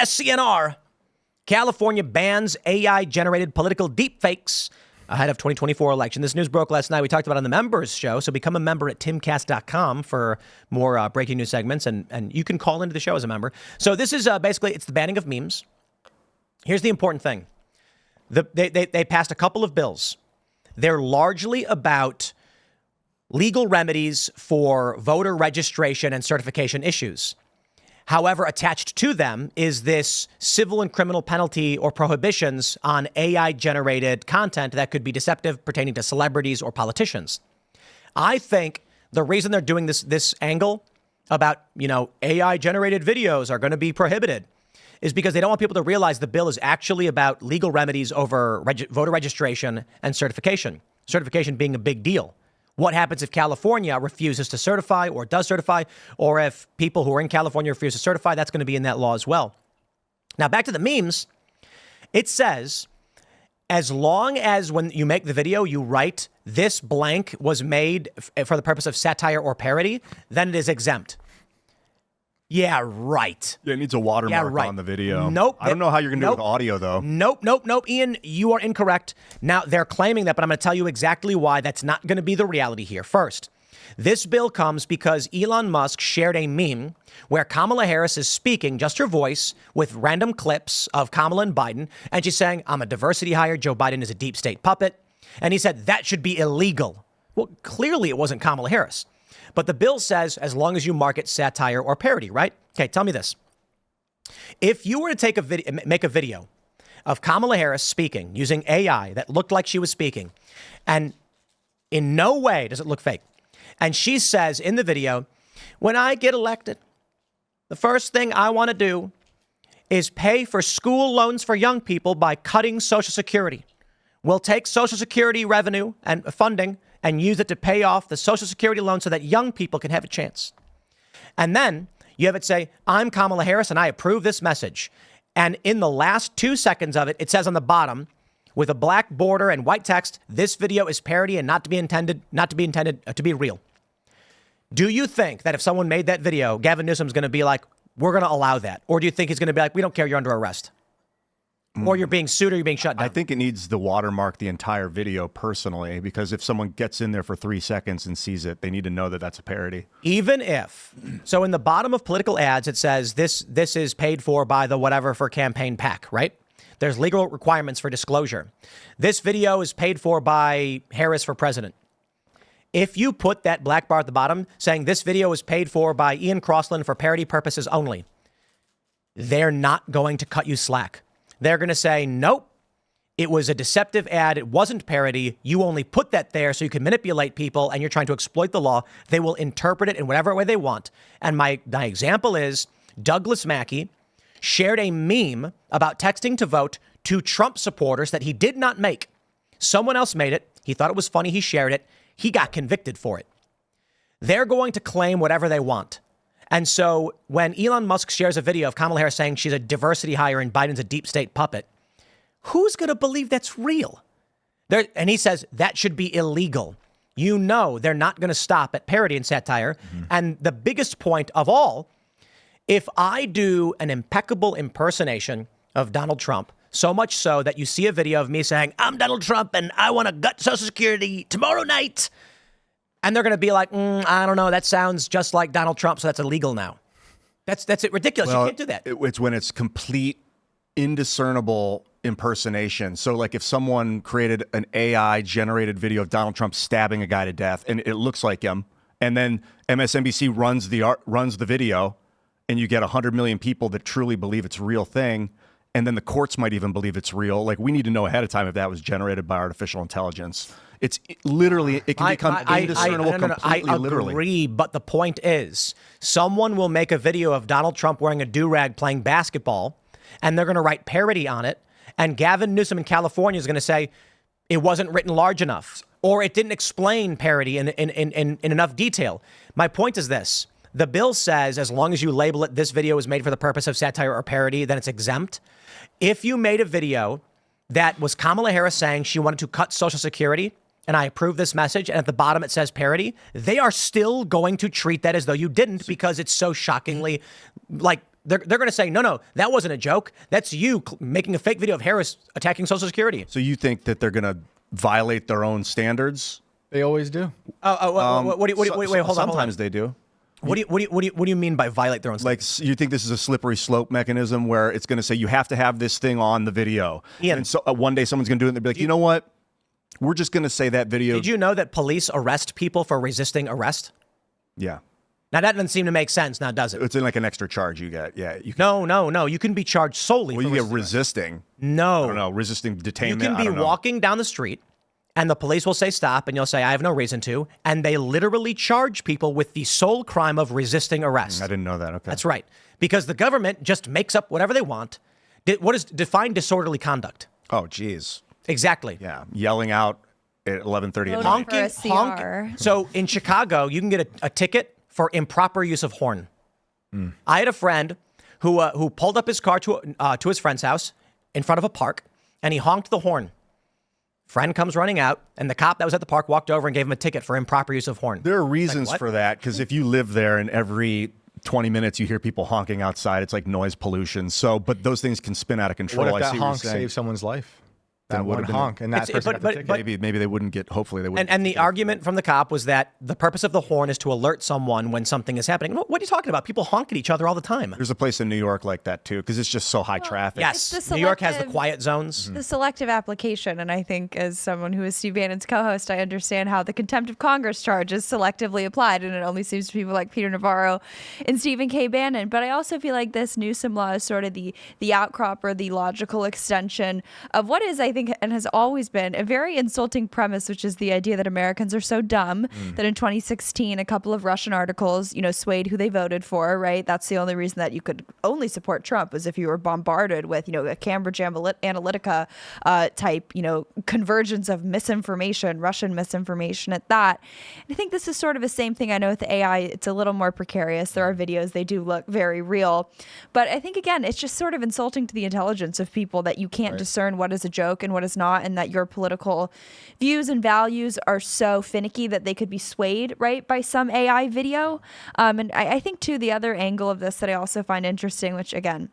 SCNR. California bans AI-generated political deepfakes ahead of 2024 election. This news broke last night. We talked about it on the members show. So become a member at timcast.com for more breaking news segments. And you can call into the show as a member. So this is basically, it's the banning of memes. Here's the important thing. They passed a couple of bills. They're largely about legal remedies for voter registration and certification issues. However, attached to them is this civil and criminal penalty or prohibitions on AI-generated content that could be deceptive pertaining to celebrities or politicians. I think the reason they're doing this angle about, AI-generated videos are going to be prohibited is because they don't want people to realize the bill is actually about legal remedies over voter registration and certification. Certification being a big deal. What happens if California refuses to certify or does certify, or if people who are in California refuse to certify? That's going to be in that law as well. Now, back to the memes. It says, as long as when you make the video, you write this blank was made for the purpose of satire or parody, then it is exempt. Yeah, right. Yeah, it needs a watermark on the video. Nope. I don't know how you're going to do it with audio, though. Nope. Ian, you are incorrect. Now, they're claiming that, but I'm going to tell you exactly why that's not going to be the reality here. First, this bill comes because Elon Musk shared a meme where Kamala Harris is speaking, just her voice, with random clips of Kamala and Biden, and she's saying, I'm a diversity hire, Joe Biden is a deep state puppet. And he said that should be illegal. Well, clearly it wasn't Kamala Harris. But the bill says as long as you market satire or parody, right? Okay, tell me this. If you were to make a video of Kamala Harris speaking using AI that looked like she was speaking, and in no way does it look fake, and she says in the video, when I get elected, the first thing I want to do is pay for school loans for young people by cutting Social Security. We'll take Social Security revenue and funding and use it to pay off the Social Security loan so that young people can have a chance. And then you have it say, I'm Kamala Harris and I approve this message. And in the last 2 seconds of it, it says on the bottom with a black border and white text, this video is parody and not to be intended to be real. Do you think that if someone made that video, Gavin Newsom's going to be like, we're going to allow that? Or do you think he's going to be like, we don't care, you're under arrest? Or you're being sued or you're being shut down? I think it needs to watermark the entire video personally, because if someone gets in there for 3 seconds and sees it, they need to know that that's a parody. Even if. So in the bottom of political ads, it says this is paid for by the whatever for campaign PAC, right? There's legal requirements for disclosure. This video is paid for by Harris for president. If you put that black bar at the bottom saying this video is paid for by Ian Crossland for parody purposes only, they're not going to cut you slack. They're going to say, nope, it was a deceptive ad. It wasn't parody. You only put that there so you can manipulate people and you're trying to exploit the law. They will interpret it in whatever way they want. And my example is Douglas Mackey shared a meme about texting to vote to Trump supporters that he did not make. Someone else made it. He thought it was funny. He shared it. He got convicted for it. They're going to claim whatever they want. And so when Elon Musk shares a video of Kamala Harris saying she's a diversity hire and Biden's a deep state puppet, who's going to believe that's real? And he says that should be illegal. You know, they're not going to stop at parody and satire. Mm-hmm. And the biggest point of all, if I do an impeccable impersonation of Donald Trump, so much so that you see a video of me saying, I'm Donald Trump and I want to gut Social Security tomorrow night. And they're going to be like, I don't know, that sounds just like Donald Trump, so that's illegal now. That's it. Ridiculous. Well, you can't do that. It's when it's complete, indiscernible impersonation. So like if someone created an AI-generated video of Donald Trump stabbing a guy to death, and it looks like him, and then MSNBC runs the video, and you get 100 million people that truly believe it's a real thing, and then the courts might even believe it's real. Like, we need to know ahead of time if that was generated by artificial intelligence. It's literally, it can become indiscernible completely, literally. I agree, but the point is, someone will make a video of Donald Trump wearing a do-rag playing basketball, and they're going to write parody on it, and Gavin Newsom in California is going to say, it wasn't written large enough, or it didn't explain parody in enough detail. My point is this. The bill says, as long as you label it, this video is made for the purpose of satire or parody, then it's exempt. If you made a video that was Kamala Harris saying she wanted to cut Social Security, and I approve this message, and at the bottom it says parody, they are still going to treat that as though you didn't, because it's so shockingly, like, They're going to say, no, that wasn't a joke. That's you making a fake video of Harris attacking Social Security. So you think that they're going to violate their own standards? They always do. Wait, hold on. Sometimes they do. What do you mean by violate their own standards? Like, you think this is a slippery slope mechanism where it's going to say you have to have this thing on the video, Ian, and so one day someone's going to do it and they'll be like, you know what? We're just going to say that video. Did you know that police arrest people for resisting arrest? Yeah. Now, that doesn't seem to make sense now, does it? It's in like an extra charge you get. Yeah. No. You can be charged solely Well, for you get resisting. No. I don't know. Resisting detainment. You can be walking down the street and the police will say stop and you'll say, I have no reason to. And they literally charge people with the sole crime of resisting arrest. I didn't know that. Okay. That's right. Because the government just makes up whatever they want. What is define disorderly conduct? Oh, geez. Exactly. Yeah. Yelling out at 11:30 at night. Honking. So in Chicago, you can get a ticket for improper use of horn. I had a friend who pulled up his car to his friend's house in front of a park, and he honked the horn. Friend comes running out, and the cop that was at the park walked over and gave him a ticket for improper use of horn. There are reasons for that, because if you live there and every 20 minutes you hear people honking outside, it's like noise pollution. So, but those things can spin out of control. What if that I see honk saved someone's life? That one honk, and that person got the ticket. Maybe they wouldn't get. Hopefully they wouldn't. And the argument from the cop was that the purpose of the horn is to alert someone when something is happening. What are you talking about? People honk at each other all the time. There's a place in New York like that too, because it's just so high traffic. Yes, New York has the quiet zones. The selective application, and I think as someone who is Steve Bannon's co-host, I understand how the contempt of Congress charge is selectively applied, and it only seems to people like Peter Navarro and Stephen K. Bannon. But I also feel like this Newsom law is sort of the outcrop or the logical extension of what is, I think, and has always been a very insulting premise, which is the idea that Americans are so dumb that in 2016, a couple of Russian articles, swayed who they voted for, right? That's the only reason that you could only support Trump was if you were bombarded with, a Cambridge Analytica type, convergence of misinformation, Russian misinformation at that. And I think this is sort of the same thing. I know with the AI, it's a little more precarious. There are videos, they do look very real. But I think, again, it's just sort of insulting to the intelligence of people that you can't discern what is a joke and what is not, and that your political views and values are so finicky that they could be swayed, right, by some AI video. And I think, too, the other angle of this that I also find interesting, which, again,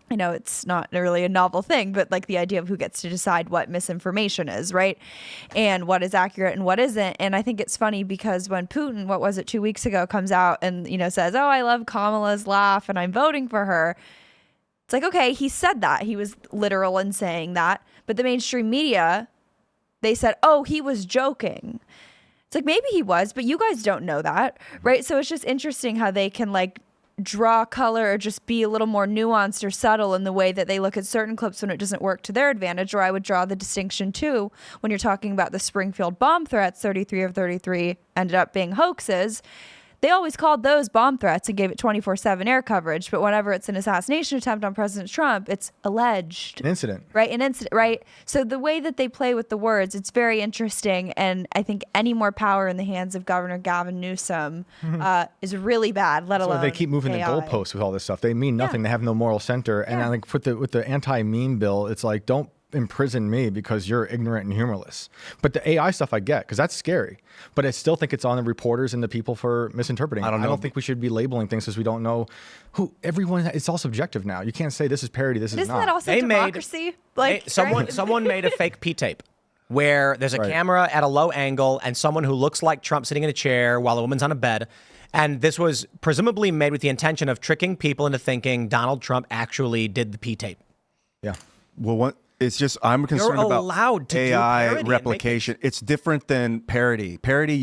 I know it's not really a novel thing, but like the idea of who gets to decide what misinformation is, right? And what is accurate and what isn't. And I think it's funny because when Putin, 2 weeks ago, comes out and, says, oh, I love Kamala's laugh and I'm voting for her. It's like, okay, he said that. He was literal in saying that. But the mainstream media, they said, oh, he was joking. It's like, maybe he was, but you guys don't know that, right? So it's just interesting how they can draw color or just be a little more nuanced or subtle in the way that they look at certain clips when it doesn't work to their advantage. Or I would draw the distinction too when you're talking about the Springfield bomb threats, 33 of 33 ended up being hoaxes. They always called those bomb threats and gave it 24/7 air coverage. But whenever it's an assassination attempt on President Trump, it's alleged. An incident. Right? An incident, right? So the way that they play with the words, it's very interesting. And I think any more power in the hands of Governor Gavin Newsom is really bad, let alone they keep moving AI. the goalposts with all this stuff. They mean nothing. They have no moral center. And I think with the anti-meme bill, it's like, don't imprison me because you're ignorant and humorless. But the AI stuff I get, because that's scary. But I still think it's on the reporters and the people for misinterpreting. I don't think we should be labeling things because we don't know who everyone. It's all subjective now. You can't say this is parody. This is not. Isn't that also democracy? Someone made a fake P-tape where there's a camera at a low angle and someone who looks like Trump sitting in a chair while a woman's on a bed. And this was presumably made with the intention of tricking people into thinking Donald Trump actually did the P-tape. Yeah. Well, it's just I'm concerned about AI replication. It's different than parody. Parody,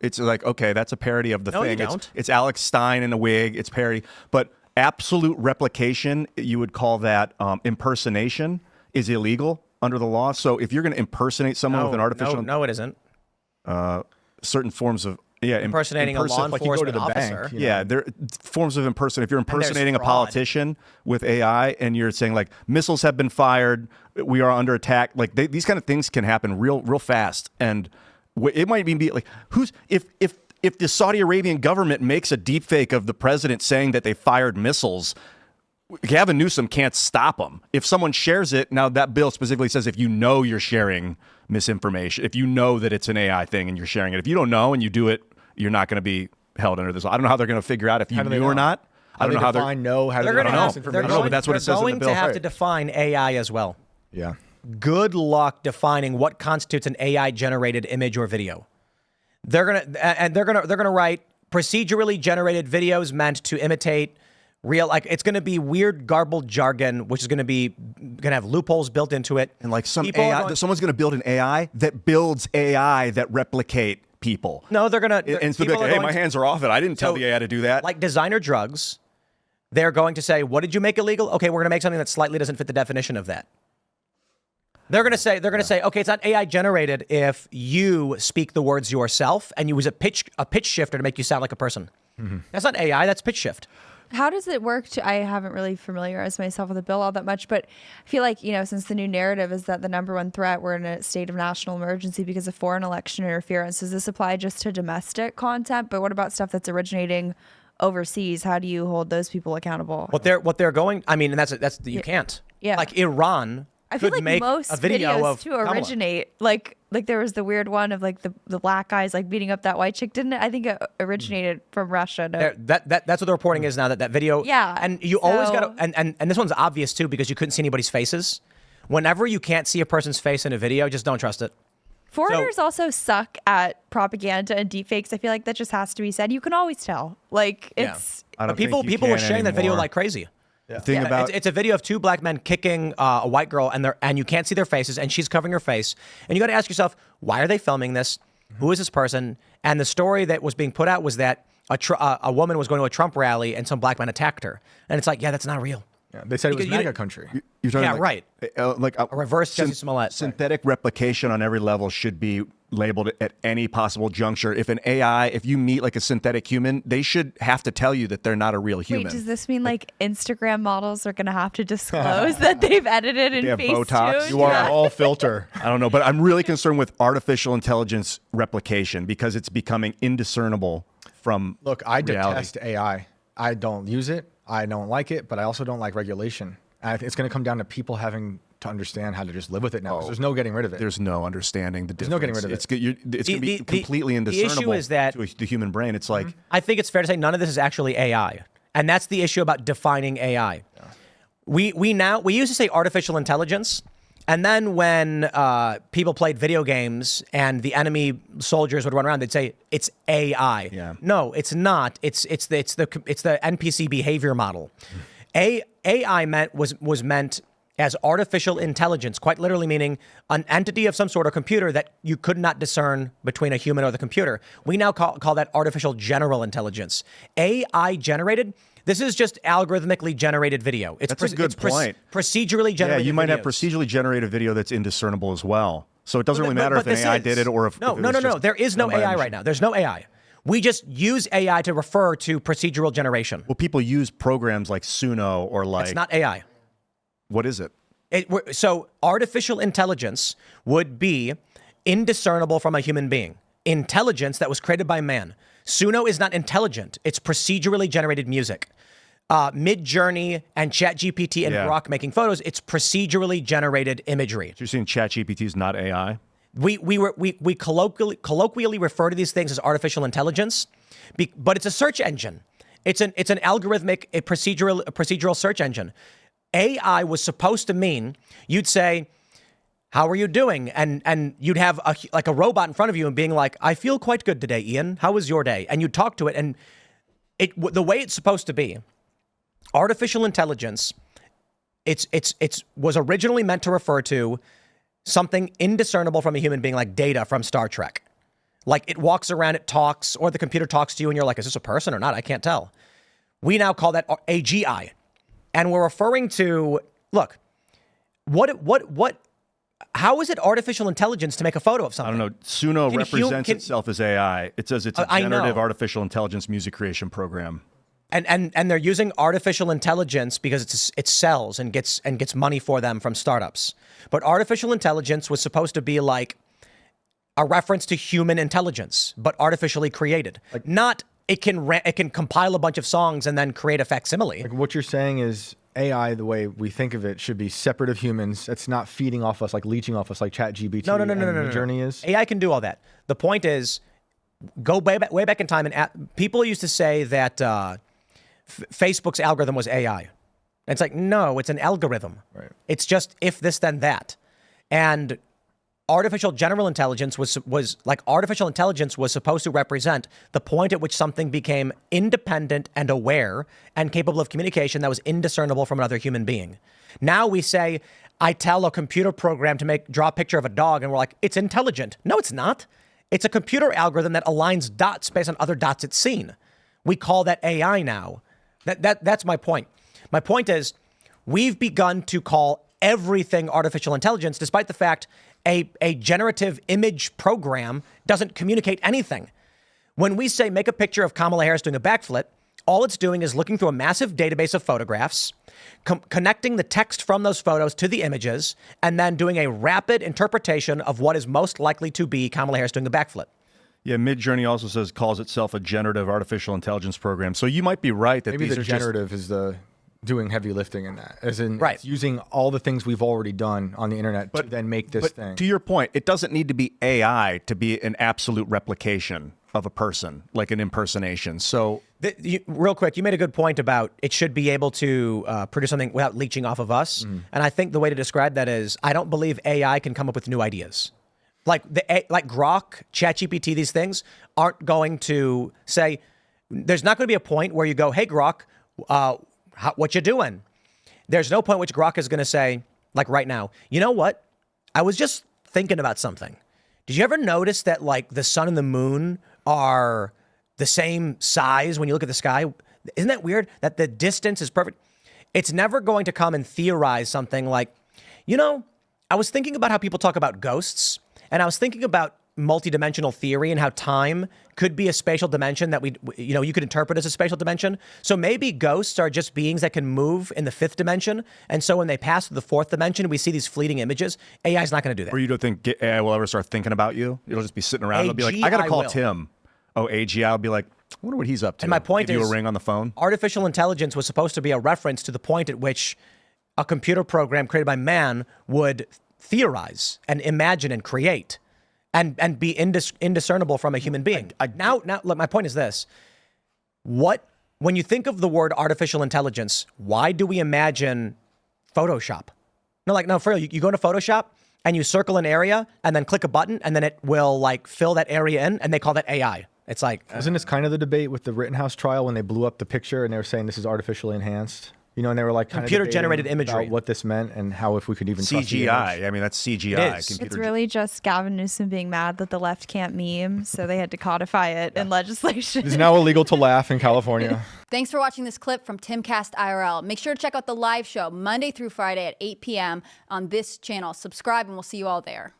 it's like, okay, that's a parody of the thing. It's Alex Stein in a wig. It's parody. But absolute replication, you would call that impersonation, is illegal under the law. So if you're going to impersonate someone with an artificial... No, it isn't. Certain forms of... impersonating a law enforcement officer. There are forms of impersonation. If you're impersonating a politician with AI and you're saying like missiles have been fired, we are under attack. Like these kind of things can happen real fast, and it might even be like if the Saudi Arabian government makes a deepfake of the president saying that they fired missiles, Gavin Newsom can't stop them. If someone shares it, now that bill specifically says if you're sharing misinformation, if you know that it's an AI thing and you're sharing it, if you don't know and you do it, you're not going to be held under this. I don't know how they're going to figure out if you knew or not. How do they define no? How do they They're define going misinformation? but that's what it says in the going bill. to have Right. to define AI as well. Yeah. Good luck defining what constitutes an AI generated image or video. They're gonna write procedurally generated videos meant to imitate real, like it's gonna be weird garbled jargon, which is gonna have loopholes built into it. And like some People are AI, someone's going to build an AI that builds AI that replicate people. No, they're gonna. And so people like, are hey, going my to- hands are off it. I didn't tell So, the AI to do that. Like designer drugs, they're going to say, "What did you make illegal? Okay, we're gonna make something that slightly doesn't fit the definition of that." They're gonna say, okay, it's not AI generated if you speak the words yourself and you use a pitch shifter to make you sound like a person. That's not AI. That's pitch shift. How does it work? I haven't really familiarized myself with the bill all that much, but I feel like, since the new narrative is that the number one threat, we're in a state of national emergency because of foreign election interference. Does this apply just to domestic content? But what about stuff that's originating overseas? How do you hold those people accountable? What they're going. I mean, and that's you can't. Yeah. Like Iran. I feel could like make most a video videos of to Kamala. originate, like there was the weird one of like the black guys like beating up that white chick, didn't it? I think it originated from Russia. No? That's what the reporting is now. That video. Yeah, And you always so- got to. And this one's obvious too because you couldn't see anybody's faces. Whenever you can't see a person's face in a video, just don't trust it. Foreigners also suck at propaganda and deepfakes. I feel like that just has to be said. You can always tell. Like it's I don't But people think you were can sharing that video anymore. like crazy. The thing Yeah. about It's a video of two black men kicking a white girl, and you can't see their faces, and she's covering her face. And you got to ask yourself, why are they filming this? Who is this person? And the story that was being put out was that a woman was going to a Trump rally, and some black men attacked her. And it's like, yeah, that's not real. Yeah, they said it was Because you MAGA didn't- country. you're talking Yeah, like, right. Like A reverse Jussie Smollett. synthetic replication on every level should be labeled at any possible juncture. If you meet like a synthetic human, they should have to tell you that they're not a real human. Wait, does this mean like Instagram models are going to have to disclose that they've edited and They have Botox. Facetune? You are Yeah. all filter. I don't know, but I'm really concerned with artificial intelligence replication because it's becoming indiscernible from Look, I reality. detest AI. I don't use it. I don't like it, but I also don't like regulation. And I think it's going to come down to people having to understand how to just live with it now. 'Cause there's no getting rid of it. There's no understanding the difference. no getting rid of it. It's going to be completely the issue indiscernible is that- to the human brain. It's like I think it's fair to say none of this is actually AI. And that's the issue about defining AI. We used to say artificial intelligence. And then when people played video games and the enemy soldiers would run around, they'd say it's AI. Yeah. No, it's not. It's the NPC behavior model. AI was meant as artificial intelligence, quite literally meaning an entity of some sort of computer that you could not discern between a human or the computer. We now call that artificial general intelligence. AI generated. This is just algorithmically generated video. That's a good point. Procedurally yeah, generated. you might have videos. procedurally generated video that's indiscernible as well. So it doesn't really matter if an this AI is. did it or if no. if it was just There is no done by a AI machine. right now. There's no AI. We just use AI to refer to procedural generation. Well, people use programs like Suno or like It's not AI. what is it? So artificial intelligence would be indiscernible from a human being. Intelligence that was created by man. Suno is not intelligent. It's procedurally generated music. Mid-Journey and ChatGPT and Yeah. Grok making photos, it's procedurally generated imagery. So you're saying ChatGPT is not AI? We colloquially refer to these things as artificial intelligence, but it's a search engine. It's an algorithmic, a procedural search engine. AI was supposed to mean you'd say, "How are you doing?" and you'd have a robot in front of you and being like, "I feel quite good today, Ian. How was your day?" And you'd talk to it, and the way it's supposed to be, artificial intelligence. It's was originally meant to refer to something indiscernible from a human being, like Data from Star Trek. Like it walks around, it talks, or the computer talks to you, and you're like, "Is this a person or not? I can't tell." We now call that AGI. And we're referring to, look, how is it artificial intelligence to make a photo of I something? don't know. Suno represents itself as AI. It says it's a I know. generative artificial intelligence music creation program. And they're using artificial intelligence because it sells and gets money for them from startups. But artificial intelligence was supposed to be like a reference to human intelligence, but artificially created. Not it can compile a bunch of songs and then create a facsimile. Like what you're saying is AI, the way we think of it, should be separate of humans. It's not feeding off us, like leeching off us, like ChatGPT. No. Journey is. AI can do all that. The point is, go way back in time, and people used to say that Facebook's algorithm was AI. And it's like, no, it's an algorithm. Right. It's just if this, then that. And artificial general intelligence was supposed to represent the point at which something became independent and aware and capable of communication that was indiscernible from another human being. Now we say, I tell a computer program to draw a picture of a dog, and we're like, it's intelligent. No, it's not. It's a computer algorithm that aligns dots based on other dots it's seen. We call that AI now. That's my point. My point is, we've begun to call everything artificial intelligence, despite the fact a generative image program doesn't communicate anything. When we say make a picture of Kamala Harris doing a backflip, all it's doing is looking through a massive database of photographs, connecting the text from those photos to the images, and then doing a rapid interpretation of what is most likely to be Kamala Harris doing a backflip. Yeah, Midjourney also calls itself a generative artificial intelligence program. So you might be right that maybe these the are generative is the doing heavy lifting in that, as in right. It's using all the things we've already done on the internet to then make this thing. To your point, it doesn't need to be AI to be an absolute replication of a person, like an impersonation. So real quick, you made a good point about it should be able to produce something without leeching off of us. And I think the way to describe that is, I don't believe AI can come up with new ideas. Like Grok, ChatGPT, these things aren't going to say, there's not going to be a point where you go, hey, Grok, what you doing? There's no point which Grok is going to say, like right now, you know what? I was just thinking about something. Did you ever notice that like the sun and the moon are the same size when you look at the sky? Isn't that weird that the distance is perfect? It's never going to come and theorize something like, you know, I was thinking about how people talk about ghosts, and I was thinking about multidimensional theory and how time could be a spatial dimension that you could interpret as a spatial dimension. So maybe ghosts are just beings that can move in the fifth dimension. And so when they pass to the fourth dimension, we see these fleeting images. AI is not going to do that. Or you don't think AI will ever start thinking about you? It'll just be sitting around. It'll be like, I got to call Tim. Oh, AGI will be like, I wonder what he's up to. And my point Give is, you a ring on the phone. Artificial intelligence was supposed to be a reference to the point at which a computer program created by man would theorize and imagine and create and be indiscernible from a human being. Now, look, my point is this. When you think of the word artificial intelligence, why do we imagine Photoshop? No, for real, you go into Photoshop and you circle an area and then click a button and then it will like fill that area in, and they call that AI. It's like... Wasn't this kind of the debate with the Rittenhouse trial when they blew up the picture and they were saying this is artificially enhanced? You know, and they were like computer-generated imagery about what this meant and how if we could even trust the CGI. image. I mean, that's CGI. It's really just Gavin Newsom being mad that the left can't meme, so they had to codify it in legislation. It's now illegal to laugh in California. Thanks for watching this clip from Timcast IRL. Make sure to check out the live show Monday through Friday at 8 p.m. on this channel. Subscribe, and we'll see you all there.